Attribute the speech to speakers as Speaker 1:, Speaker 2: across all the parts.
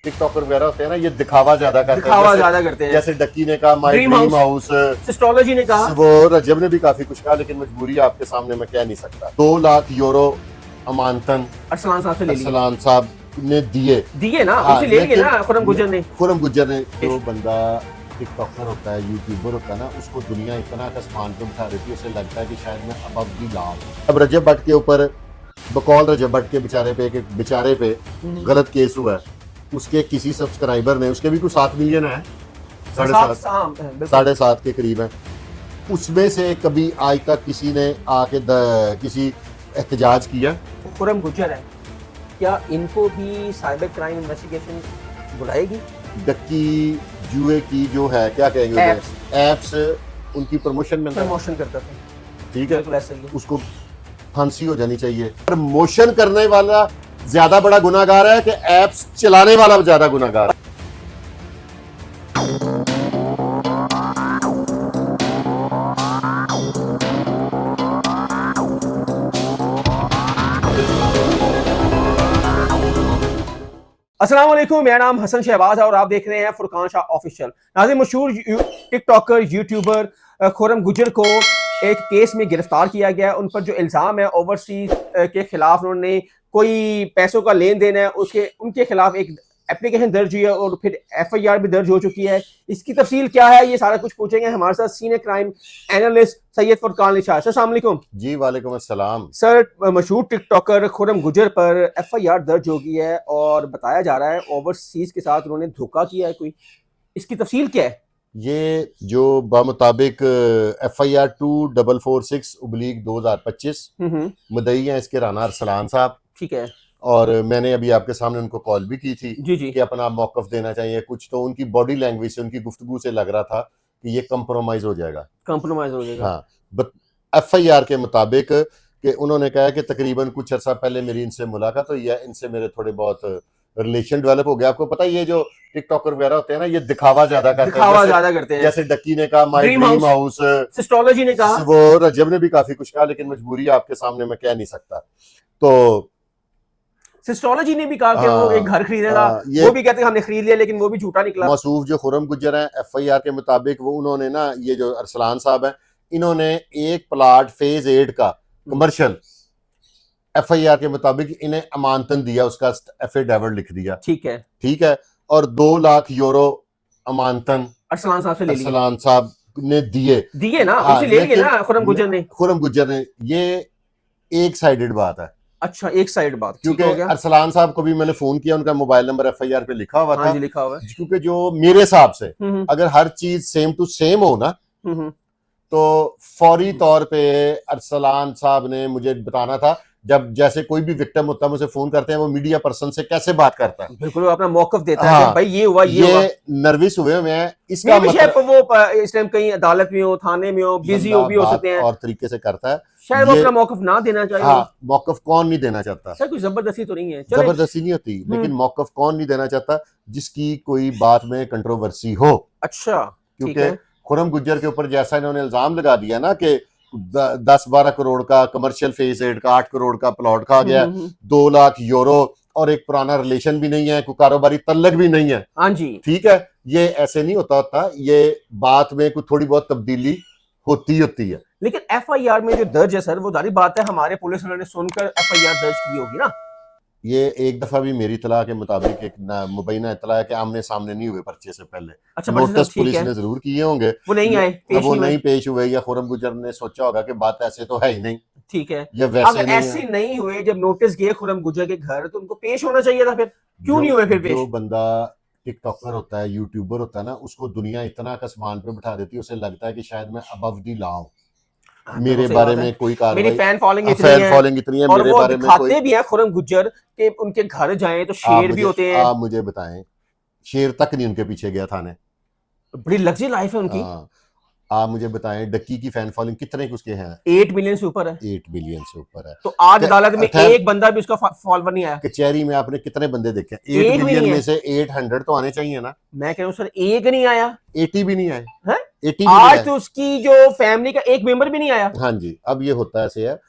Speaker 1: TikToker वगैरह होते हैं ना, ये दिखावा ज्यादा करते हैं। जैसे डक्की ने कहा माय ड्रीम हाउस,
Speaker 2: सिस्टोलॉजी ने कहा,
Speaker 1: वो रजब ने भी काफी कुछ कहा, लेकिन मजबूरी आपके सामने मैं कह नहीं सकता। 2 लाख यूरो अमानतन
Speaker 2: अरसलान साहब से ले लिए,
Speaker 1: अरसलान साहब ने दिए ना,
Speaker 2: उसे ले लिए ना खुरम गुज्जर ने।
Speaker 1: जो बंदा टिकटॉकर होता है, यूट्यूबर होता है ना, उसको दुनिया इतना आसमान पे बिठा देती है, उसे लगता है कि शायद मैं अबव दी लाभ। अब रजब भट्ट के ऊपर बकौल रजब भट्ट के बेचारे पे गलत केस हुआ है। उसके किसी सब्सक्राइबर ने, उसके भी कुछ 7 मिलियन है, 7.5 के करीब है, उसमें से कभी आज तक किसी ने आके किसी एहतजाज किया?
Speaker 2: खुरम गुज्जर है, क्या इनको भी साइबर क्राइम इन्वेस्टिगेशन बुलाएगी?
Speaker 1: डक्की जुए की जो है, क्या कहेंगे, एप्स उनकी प्रमोशन
Speaker 2: करता था,
Speaker 1: ठीक है, उसको फांसी हो जानी चाहिए। प्रमोशन करने वाला ज्यादा बड़ा गुनाहगार है कि एप्स चलाने वाला ज्यादा गुनाहगार है?
Speaker 2: अस्सलाम वालेकुम, मेरा नाम हसन शहबाज है और आप देख रहे हैं फुरकान शाह ऑफिशियल। नाज़रीन, मशहूर टिकटॉकर यूट्यूबर खुरम गुज्जर को एक केस में गिरफ्तार किया गया। उन पर जो इल्ज़ाम है ओवरसीज के खिलाफ उन्होंने कोई पैसों का लेन देन है, उनके खिलाफ एक एप्लीकेशन दर्ज हुई है और फिर FIR भी दर्ज हो चुकी है। इसकी तफसील क्या है, ये सारा कुछ पूछेंगे हमारे साथ senior crime analyst Syed Furqan Ali Shah. अस्सलाम वालेकुम।
Speaker 1: जी वालेकुम अस्सलाम।
Speaker 2: सर, मशहूर टिकटॉकर खुरम गुज्जर पर FIR दर्ज हो गई है और बताया जा रहा है ओवरसीज के साथ उन्होंने धोखा किया है कोई, इसकी तफसील क्या है?
Speaker 1: ये जो बामुताबिक FIR 2446/2025 मुद्दई हैं इसके राना अरसलान साहब,
Speaker 2: ठीक है,
Speaker 1: और मैंने अभी आपके सामने उनको कॉल भी की थी
Speaker 2: जी
Speaker 1: कि अपना मौकफ देना चाहिए। कुछ तो उनकी बॉडी लैंग्वेज से, उनकी गुफ्तगू से लग रहा था कि ये कंप्रोमाइज हो जाएगा। हाँ, FIR के मुताबिक कि उन्होंने कहा कि तकरीबन कुछ अर्सा पहले मेरी इनसे मुलाकात हुई है, इनसे मेरे थोड़े बहुत रिलेशन डेवलप हो गया। आपको पता है ये जो टिकटॉकर वगैरह होते हैं ना, ये दिखावा ज्यादा करते हैं। जैसे डक्की ने कहा माय ड्रीम हाउस,
Speaker 2: सिस्टोलॉजी ने कहा,
Speaker 1: वो रजब ने भी काफी कुछ कहा, लेकिन मजबूरी आपके सामने मैं कह नहीं सकता। तो
Speaker 2: सिस्टोलॉजी ने भी कहा कि वो एक घर खरीदेगा, वो भी कहते हैं हमने खरीद लिया, लेकिन वो भी झूठा निकला।
Speaker 1: मसूफ जो खुरम गुज्जर हैं, FIR के मुताबिक वो उन्होंने ना, ये जो अरसलान साहब हैं, इन्होंने एक प्लाट फेज 8 का कमर्शियल FIR के मुताबिक इन्हें अमानतन दिया, उसका एफिडेविट लिख दिया, ठीक है, और 2 लाख यूरो अमानतन
Speaker 2: अरसलान साहब से ले लिए,
Speaker 1: अरसलान साहब ने दिए ना,
Speaker 2: उसे ले लिए ना खुरम गुज्जर ने।
Speaker 1: ये एक साइडेड बात है।
Speaker 2: अच्छा, एक साइड बात,
Speaker 1: क्योंकि अरसलान साहब को भी मैंने फोन किया, उनका मोबाइल नंबर FIR पे लिखा हुआ था,
Speaker 2: लिखा हुआ है।
Speaker 1: क्योंकि जो मेरे हिसाब से अगर हर चीज सेम टू सेम हो ना, तो फौरी तौर पे अरसलान साहब ने मुझे बताना था। जब जैसे कोई भी विक्टिम होता है, मुझे फोन करते हैं, वो मीडिया पर्सन से कैसे बात करता है,
Speaker 2: बिल्कुल अपना मौकफ देता है कि भाई ये हुआ,
Speaker 1: ये नर्वस हुए हैं, इसका
Speaker 2: मतलब वो इस टाइम कहीं अदालत में हो, थाने में हो, बिजी हो भी हो सकते हैं,
Speaker 1: और तरीके से करता है,
Speaker 2: शायद वो अपना मौकफ ना देना चाहिए।
Speaker 1: हाँ, मौकफ कौन नहीं देना चाहता?
Speaker 2: सर कोई जबरदस्ती तो नहीं है,
Speaker 1: जबरदस्ती नहीं होती, लेकिन मौकफ कौन नहीं देना चाहता? जिसकी कोई बात में कंट्रोवर्सी हो।
Speaker 2: अच्छा,
Speaker 1: क्योंकि खुरम गुज्जर के ऊपर जैसा इन्होंने इल्जाम लगा दिया ना कि 10-12 करोड़ का कमर्शियल फेज 8 का 8 करोड़ का प्लॉट खा गया, 2 लाख यूरो, और एक पुराना रिलेशन भी नहीं है, कोई कारोबारी तल्लक भी नहीं है।
Speaker 2: हाँ जी, ठीक
Speaker 1: है, ये ऐसे नहीं होता, ये बात में कुछ थोड़ी बहुत तब्दीली होती है।
Speaker 2: लेकिन FIR में जो दर्ज है सर, वो जारी बात है हमारे पुलिस वालों ने सुनकर FIR दर्ज की होगी ना।
Speaker 1: ये एक दफा भी मेरी इतला के मुताबिक एक मुबैना इतला है कि आमने सामने नहीं हुए पर्चे से पहले। अच्छा, नोटिस पुलिस ने जरूर किए होंगे,
Speaker 2: वो नहीं आए,
Speaker 1: वो नहीं पेश हुए, या खुरम गुज्जर ने सोचा होगा कि बात ऐसे तो है ही नहीं।
Speaker 2: ठीक है,
Speaker 1: ये वैसे
Speaker 2: अगर ऐसे नहीं हुए, जब नोटिस गए खुरम गुज्जर के घर, तो उनको पेश होना चाहिए था, फिर क्यों नहीं हुए फिर पेश?
Speaker 1: जो बंदा टिकटॉकर होता है, यूट्यूबर होता है ना, उसको दुनिया इतना आसमान पे बिठा देती है, उसे लगता है कि शायद मैं अबव दी ला हूं, मेरे बारे में कोई कार्रवाई,
Speaker 2: मेरी फैन फॉलोइंग इतनी है, और मेरे बारे में दिखाते भी हैं खुरम गुज्जर के उनके घर जाएं तो शेर भी होते हैं।
Speaker 1: आप मुझे बताएं, शेर तक नहीं उनके पीछे गया थाने,
Speaker 2: बड़ी लग्जरी लाइफ है उनकी।
Speaker 1: आप मुझे बताएं, डक्की की फैन फॉलोइंग कितने उसके हैं?
Speaker 2: 8 मिलियन से ऊपर है।
Speaker 1: 8 मिलियन से ऊपर है।
Speaker 2: तो आज अदालत में एक बंदा भी उसका फॉलोवर नहीं आया।
Speaker 1: कचहरी में आपने कितने बंदे देखे? 8 मिलियन में से 800 तो आने चाहिए ना।
Speaker 2: मैं कह रहा हूँ सर, एक नहीं आया,
Speaker 1: 80 भी नहीं आए,
Speaker 2: 80 आज तो उसकी जो फैमिली का एक मेंबर भी नहीं आया।
Speaker 1: हाँ जी, अब ये होता ऐसे है,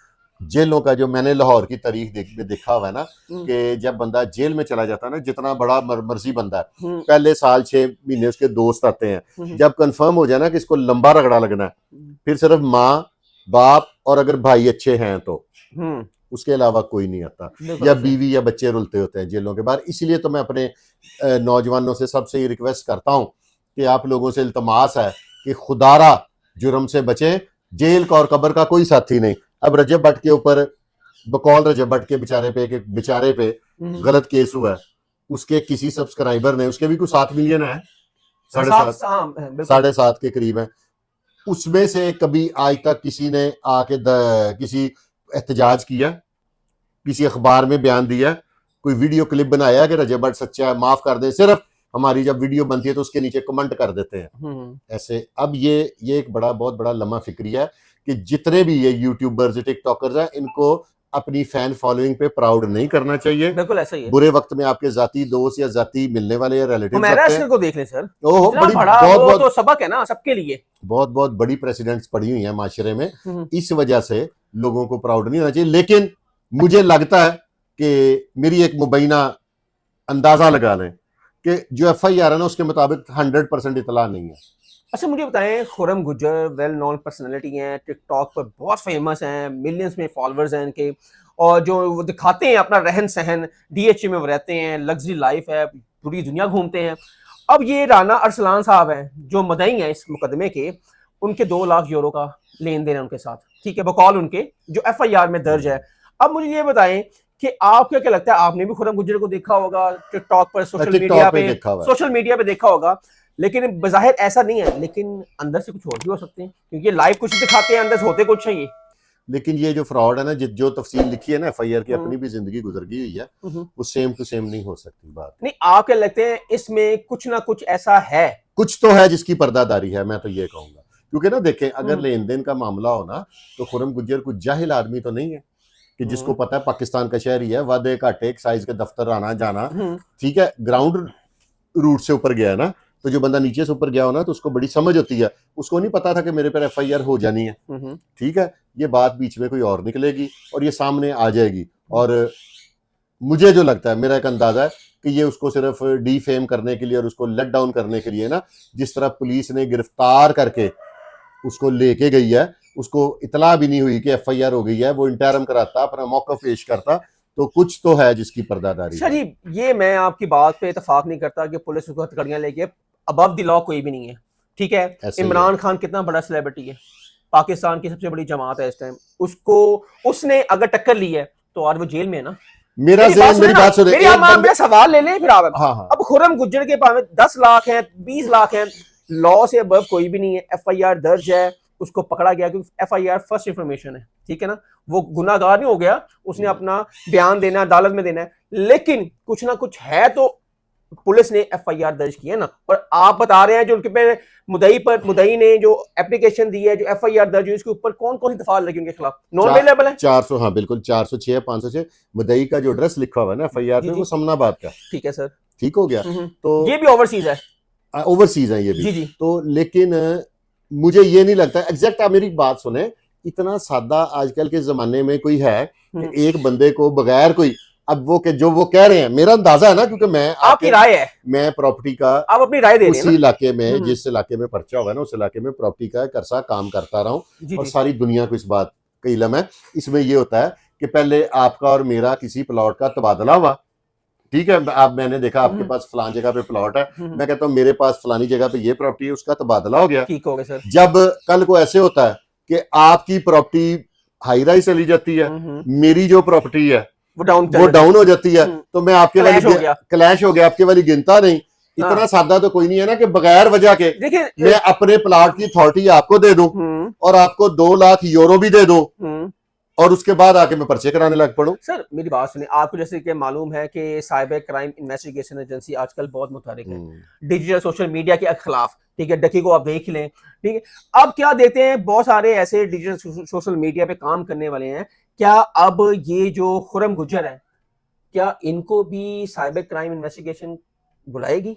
Speaker 1: जेलों का जो मैंने लाहौर की तारीख देखा हुआ है ना, कि जब बंदा जेल में चला जाता है ना, जितना बड़ा मर्जी बंदा है, पहले साल 6 महीने उसके दोस्त आते हैं, जब कंफर्म हो जाए ना कि इसको लंबा रगड़ा लगना है, फिर सिर्फ माँ बाप और अगर भाई अच्छे हैं तो उसके अलावा कोई नहीं आता, या बीवी या बच्चे रुलते होते हैं जेलों के बाहर। इसलिए तो मैं अपने नौजवानों से सबसे ये रिक्वेस्ट करता हूं कि आप लोगों से इल्तमास है कि खुदारा जुर्म से बचें, जेल का और कब्र का कोई साथी नहीं। अब रजब भट्ट के ऊपर, बकौल रजब भट्ट के बेचारे पे गलत केस हुआ है, उसके किसी सब्सक्राइबर ने, उसके भी कुछ 7 मिलियन है, 7.5 के करीब है, उसमें से कभी आज तक किसी ने आके किसी एहतजाज किया, किसी अखबार में बयान दिया, कोई वीडियो क्लिप बनाया कि रजब भट्ट सच्चा है माफ कर दे? सिर्फ हमारी जब वीडियो बनती है तो उसके नीचे कमेंट कर देते हैं ऐसे। अब ये एक बहुत बड़ा लम्हा फिक्री है कि जितने भी ये यूट्यूबर्स टिकटॉकर्स हैं, इनको अपनी फैन फॉलोइंग पे प्राउड नहीं करना चाहिए।
Speaker 2: बिल्कुल ऐसा ही है।
Speaker 1: बुरे वक्त में आपके जाती दोस्त या जाती मिलने वाले या रिलेटिव्स
Speaker 2: को देख लें सर,
Speaker 1: ओह बड़ी
Speaker 2: बहुत तो सबक है ना सबके लिए,
Speaker 1: बहुत बड़ी प्रेसिडेंट्स पड़ी हुई है माशरे में, इस वजह से लोगों को प्राउड नहीं होना चाहिए। लेकिन मुझे लगता है कि मेरी एक मुबैना अंदाजा लगा लें कि जो FIR है ना, उसके मुताबिक 100% इतला नहीं है।
Speaker 2: अच्छा मुझे बताएं, Khurram Gujjar well known personality हैं, टिकटॉक पर बहुत फेमस हैं, मिलियंस में फॉलोअर्स हैं इनके, और जो वो दिखाते हैं अपना रहन सहन, DHA में वो रहते हैं, लग्जरी लाइफ है, पूरी दुनिया घूमते हैं। अब ये राना अरसलान साहब हैं जो मदई हैं इस मुकदमे के, उनके 2 लाख यूरो का लेन देन है उनके साथ, ठीक है, बकौल उनके जो FIR में दर्ज है। अब मुझे ये बताएं कि आपको क्या लगता है, आपने भी खुर्रम गुज्जर को देखा होगा टिकटॉक पर, सोशल मीडिया पे देखा होगा, लेकिन बज़ाहिर ऐसा नहीं है, लेकिन अंदर से कुछ और भी हो सकते हैं, क्योंकि लाइव कुछ दिखाते हैं, अंदर से होते कुछ है ये।
Speaker 1: लेकिन ये जो फ्रॉड है ना, जो तफसील लिखी है ना FIR की, अपनी भी जिंदगी गुजर गई हुई है, वो सेम टू सेम नहीं हो सकती बात।
Speaker 2: नहीं, आप क्या लगते हैं इसमें कुछ ना कुछ ऐसा है?
Speaker 1: कुछ तो है जिसकी पर्दादारी है, मैं तो ये कहूंगा, क्योंकि ना देखें, अगर लेन देन का मामला हो ना, तो खुर्रम गुज्जर कुछ जाहिल आदमी तो नहीं है कि जिसको पता है पाकिस्तान का शहरी है, वादे घाटे एक्साइज के दफ्तर आना जाना, ठीक है, ग्राउंड रूट से ऊपर गया ना, तो जो बंदा नीचे से ऊपर गया हो ना, तो उसको बड़ी समझ होती है। उसको नहीं पता था कि मेरे पर FIR हो जानी है, ठीक है, ये बात बीच में कोई और निकलेगी और ये सामने आ जाएगी। और मुझे जो लगता है, मेरा एक अंदाजा है कि ये उसको सिर्फ डीफेम करने के लिए और उसको लेट डाउन करने के लिए ना, जिस तरह पुलिस ने गिरफ्तार करके उसको लेके गई है, उसको इतला भी नहीं हुई कि FIR हो गई है, वो इंटरम कराता, अपना मौका पेश करता, तो कुछ तो है जिसकी पर्दादारी।
Speaker 2: जी, ये मैं आपकी बात पे इतफाक नहीं करता कि पुलिस उसको हथकड़ियां लेके, अबव द लॉ कोई भी नहीं है, ठीक है। इमरान खान कितना बड़ा सेलिब्रिटी है, पाकिस्तान की सबसे बड़ी जमात है इस टाइम, उसने अगर टक्कर ली है तो आज वो जेल में है ना।
Speaker 1: मेरी बात सुनिए,
Speaker 2: सवाल ले लें फिर आप। अब खुर्रम गुज्जर के पास 10 लाख है, 20 लाख है, लॉ से अबव कोई भी नहीं है, FIR दर्ज है, उसको पकड़ा गया क्योंकि FIR फर्स्ट इंफॉर्मेशन है, ठीक है ना, वो गुनाहगार नहीं हो गया, उसने अपना बयान देना अदालत में देना है, लेकिन कुछ ना कुछ है तो पुलिस ने FIR दर्ज किया ना। और आप बता रहे हैं जो उनके पे मुदई ने जो एप्लीकेशन दी है, जो FIR दर्ज हुई, उसके ऊपर कौन कौन सी दफात लगी उनके खिलाफ? नॉन अवेलेबल है
Speaker 1: 400, हाँ बिल्कुल 406 506। मुदई का जो एड्रेस लिखा हुआ है ना FIR पे, वो समनाबाद का,
Speaker 2: ठीक है सर,
Speaker 1: ठीक हो गया। तो
Speaker 2: ये भी ओवरसीज है,
Speaker 1: ओवरसीज है ये भी।
Speaker 2: जी।
Speaker 1: तो लेकिन मुझे ये नहीं लगता एग्जैक्ट, आप मेरी बात सुने, इतना सादा आजकल के जमाने में कोई है कि एक बंदे को बगैर कोई, अब वो के जो वो कह रहे हैं, मेरा अंदाजा है ना, क्योंकि मैं
Speaker 2: आपकी राय है,
Speaker 1: मैं प्रॉपर्टी का,
Speaker 2: आप अपनी राय दे रहे हैं,
Speaker 1: उसी इलाके में, जिस इलाके में पर्चा होगा ना, उस इलाके में प्रॉपर्टी का एक अरसा काम करता रहा हूं, और सारी दुनिया को इस बात का इल्म है। इसमें ये होता है कि पहले आपका और मेरा किसी प्लॉट का तबादला हुआ, ठीक है, आप मैंने देखा आपके पास फलान जगह पे प्लॉट है, मैं कहता हूँ मेरे पास फलानी जगह पे ये प्रॉपर्टी है, उसका तबादला हो गया,
Speaker 2: ठीक हो गया सर।
Speaker 1: जब कल को ऐसे होता है कि आपकी प्रॉपर्टी हाई राइज चली जाती है, मेरी जो प्रॉपर्टी है वो डाउन हो जाती है, तो मैं आपके वाली क्लैश हो गया, आपके वाली गिनता नहीं। इतना सादा तो कोई नहीं है ना कि बगैर वजह के मैं अपने प्लॉट की अथॉरिटी आपको दे दूं और आपको 2 लाख यूरो भी दे दूं और उसके बाद आके मैं पर्चे कराने लग पड़ूं।
Speaker 2: सर मेरी बात सुनिए, आपको जैसे कि मालूम है कि साइबर क्राइम इन्वेस्टिगेशन एजेंसी आजकल बहुत मुतहरिक है डिजिटल सोशल मीडिया के खिलाफ, ठीक है, डकी को आप देख लें, ठीक है। अब क्या देखते हैं, बहुत सारे ऐसे डिजिटल सोशल मीडिया पे काम करने वाले हैं, क्या अब ये जो खुर्रम गुज्जर है, क्या इनको भी साइबर क्राइम इन्वेस्टिगेशन बुलाएगी?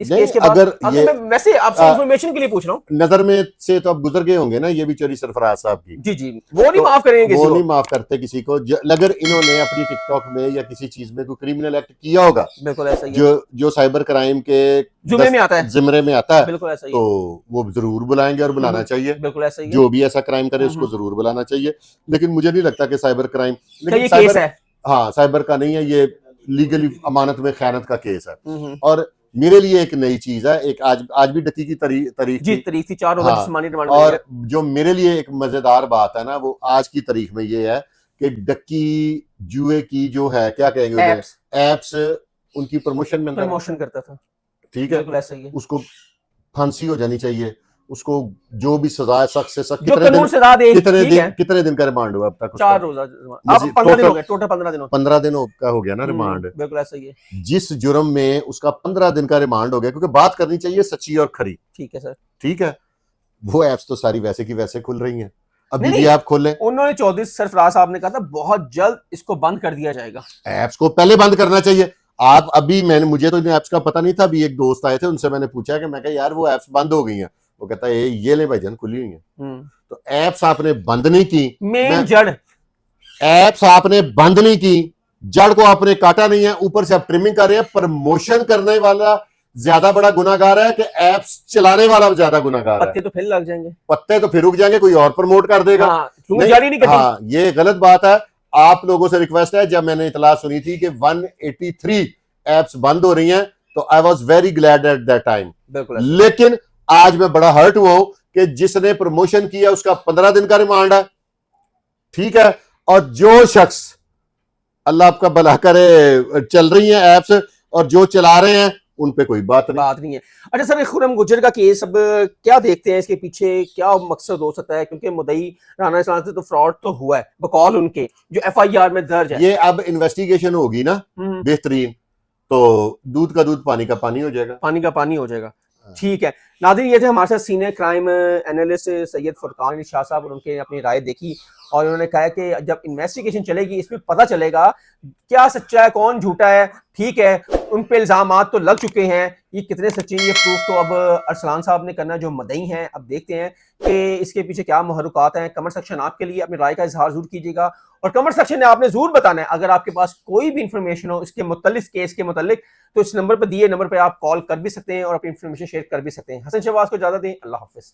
Speaker 2: इस
Speaker 1: नहीं,
Speaker 2: केस के बाद?
Speaker 1: अगर
Speaker 2: अब
Speaker 1: ये
Speaker 2: मैं वैसे आपसे इंफॉर्मेशन के लिए पूछ रहा हूँ।
Speaker 1: नजर में से तो अब गुजर गए होंगे ना ये भी चोरी सरफराज साहब की।
Speaker 2: जी जी, वो नहीं
Speaker 1: तो
Speaker 2: माफ करेंगे किसी
Speaker 1: वो
Speaker 2: को।
Speaker 1: नहीं माफ करते किसी को। अगर इन्होंने अपनी टिकटॉक में या किसी चीज में कोई क्रिमिनल एक्ट किया होगा,
Speaker 2: बिल्कुल ऐसा ही है,
Speaker 1: जो साइबर क्राइम के
Speaker 2: जुम्मे में आता है,
Speaker 1: जिम्मे में आता है,
Speaker 2: बिल्कुल ऐसा ही
Speaker 1: तो
Speaker 2: है।
Speaker 1: वो जरूर बुलाएंगे और बुलाना चाहिए।
Speaker 2: बिल्कुल ऐसा ही है।
Speaker 1: जो भी ऐसा क्राइम करे उसको जरूर बुलाना चाहिए। लेकिन मुझे नहीं लगता कि साइबर क्राइम, लेकिन
Speaker 2: ये
Speaker 1: साइबर
Speaker 2: केस है।
Speaker 1: हाँ साइबर का नहीं है ये, लीगली अमानत में खयानत का केस है।
Speaker 2: हम्म।
Speaker 1: और मेरे लिए एक नई चीज है। एक आज भी डकी की तारीख
Speaker 2: जी,
Speaker 1: थी।
Speaker 2: तारीख थी 4 रोजा
Speaker 1: हाँ,
Speaker 2: जिस्मानी रिमांड
Speaker 1: और
Speaker 2: मिलेगा।
Speaker 1: जो मेरे लिए एक मजेदार बात है ना, वो आज की तारीख में ये है कि डक्की जुए की जो है, क्या कहेंगे, एप्स उनकी प्रमोशन में
Speaker 2: करता था।
Speaker 1: ठीक है,
Speaker 2: बिल्कुल ऐसा ही है।
Speaker 1: उसको फांसी हो जानी चाहिए। उसको जो भी सजा है सख्त से सख्त।
Speaker 2: जो कानून सजा दे,
Speaker 1: कितने दिन का रिमांड हुआ अब तक?
Speaker 2: 4 रोजा। अब 15 दिन हो गए, टोटल 15 दिन।
Speaker 1: 15 दिन का हो गया ना रिमांड।
Speaker 2: बिल्कुल ऐसा ही है।
Speaker 1: जिस जुर्म में उसका 15 दिन का रिमांड हो गया, क्योंकि बात करनी चाहिए सच्ची और खरी।
Speaker 2: ठीक है सर,
Speaker 1: ठीक है। वो एप्स तो सारी वैसे की वैसे खुल रही हैं। अभी भी आप खोलें,
Speaker 2: उन्होंने चौधरी सरफराज साहब ने कहा था बहुत जल्द इसको बंद कर दिया जाएगा।
Speaker 1: एप्स को पहले बंद करना चाहिए। आप अभी मुझे तो इन एप्स का पता नहीं था। अभी एक दोस्त आए थे, उनसे मैंने पूछा कि मैं कहा यार वो एप्स बंद हो गई हैं। वो कहता है ये ले भाईजान खुली हुई हैं। तो एप्स आपने बंद नहीं की,
Speaker 2: मेन जड़
Speaker 1: एप्स आपने बंद नहीं की, जड़ को आपने काटा नहीं है, ऊपर से आप ट्रिमिंग कर रहे हैं। प्रमोशन करने वाला ज्यादा बड़ा गुनाहगार है कि एप्स चलाने वाला ज्यादा गुनाहगार है?
Speaker 2: पत्ते तो फिर लग जाएंगे,
Speaker 1: पत्ते तो फिर रुक जाएंगे, कोई और प्रमोट कर देगा।
Speaker 2: जारी नहीं
Speaker 1: हाँ, ये गलत बात है। आप लोगों से रिक्वेस्ट है, जब मैंने इतला सुनी थी कि 183 एप्स बंद हो रही हैं, तो I was very glad at that time. लेकिन आज मैं बड़ा हर्ट हुआ हूं कि जिसने प्रमोशन किया उसका 15 दिन का रिमांड है। ठीक है। और जो शख्स, अल्लाह आपका भला करे, चल रही हैं एप्स और जो चला रहे हैं उन पे कोई बात नहीं
Speaker 2: है। अच्छा सर, खुर्रम गुज्जर का केस अब क्या देखते हैं, इसके पीछे क्या मकसद हो सकता है? क्योंकि मुद्दई राना इस्लाम से तो फ्रॉड तो हुआ है बकौल उनके, जो FIR में दर्ज है।
Speaker 1: ये अब इन्वेस्टिगेशन होगी ना बेहतरीन, तो दूध का दूध पानी का पानी हो जाएगा,
Speaker 2: पानी का पानी हो जाएगा। ठीक है नाज़रीन, ये थे हमारे साथ senior crime analyst Syed Furqan Shah साहब, और उनके अपनी राय देखी और उन्होंने कहा कि जब इन्वेस्टिगेशन चलेगी इसमें पता चलेगा क्या सच्चा है कौन झूठा है। ठीक है, उन पे इल्जामात तो लग चुके हैं, ये कितने सच्चे ये प्रूफ तो अब अरसलान साहब ने करना जो मदई हैं। अब देखते हैं कि इसके पीछे क्या महरुकात हैं। कमेंट सेक्शन आपके लिए, अपनी राय का इजहार जरूर कीजिएगा और कमेंट सेक्शन में आपने जरूर बताना है अगर आपके पास कोई भी इंफॉर्मेशन हो इसके मुतल्लिक, केस के मुतल्लिक, तो इस नंबर पर दिए नंबर पर आप कॉल कर भी सकते हैं और अपनी इंफॉर्मेशन शेयर कर भी सकते हैं। हसन शहबाज को इजाजत दें, अल्लाह हाफिज।